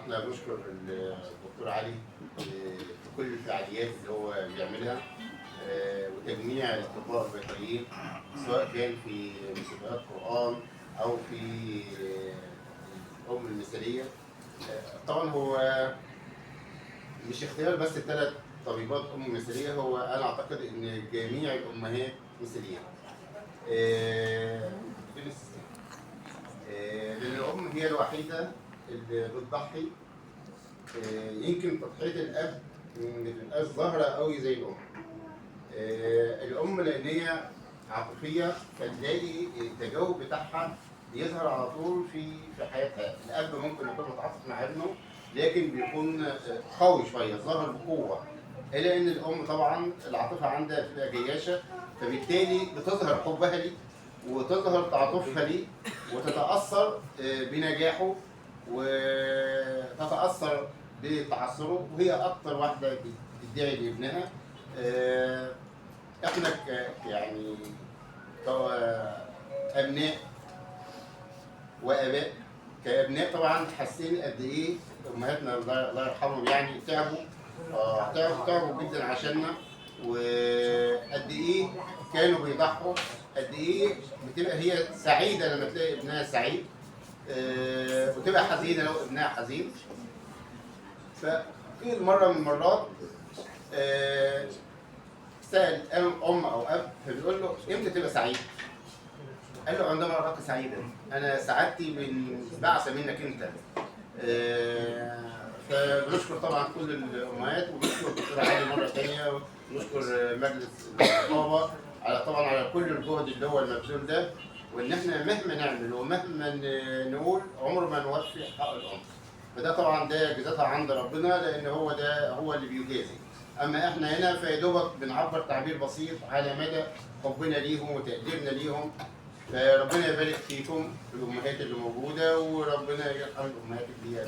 احنا بنشكر الدكتور علي في كل الفعاليات اللي هو بيعملها وتجميع الاطباء البيطريين سواء كان في مسابقات قرآن او في الام المثاليه. طبعا هو مش اختيار بس الثلاث طبيبات ام مثاليه، هو انا اعتقد ان جميع الامهات مثاليات. لان الام هي الوحيده اللي بتضحي. يمكن تضحيه الاب ما تبقاش ظاهره قوي زي الام. الام لان هي عاطفيه فتلاقي التجاوب بتاعها يظهر على طول في حياتها. الاب ممكن يكون متعاطف مع ابنه لكن بيكون قوي شويه، ظاهر بقوه، الا ان الام طبعا العاطفه عندها بتبقى جياشه، فبالتالي بتظهر حبها ليه وتظهر تعاطفها ليه وتتاثر بنجاحه وتتاثر بتعثره، وهي اكتر واحده بتدعي لابنها. احنا يعني كأبناء وآباء، كأبناء طبعا حاسين قد إيه أمهاتنا الله يرحمهم يعني تعبوا جدا عشاننا، وقد إيه كانوا بيضحوا، قد إيه بتبقى هي سعيدة لما تلاقي ابنها سعيد، وتبقى حزينة لو ابنها حزين. ففي مرة من المرات سأل أم أو أب فبيقول له إمتى تبقى سعيد؟ قال له عندما أراك سعيدا، أنا سعادتي من بعثة منك أنت. فبنشكر طبعا كل الأمهات وبنشكر الدكتور علي مرة ثانية ونشكر مجلس النقابة طبعا على كل الجهد اللي هو المبذول ده، وإن إحنا مهما نعمل ومهما نقول عمر ما نوفي حق الأم. فده طبعا ده جزاتها عند ربنا لأن هو اللي بيجازي. اما احنا هنا فيا دوبك بنعبر تعبير بسيط على مدى حبنا ليهم وتقديرنا ليهم. فربنا يبارك فيكم الامهات اللي موجوده، وربنا يرحم الامهات اللي هي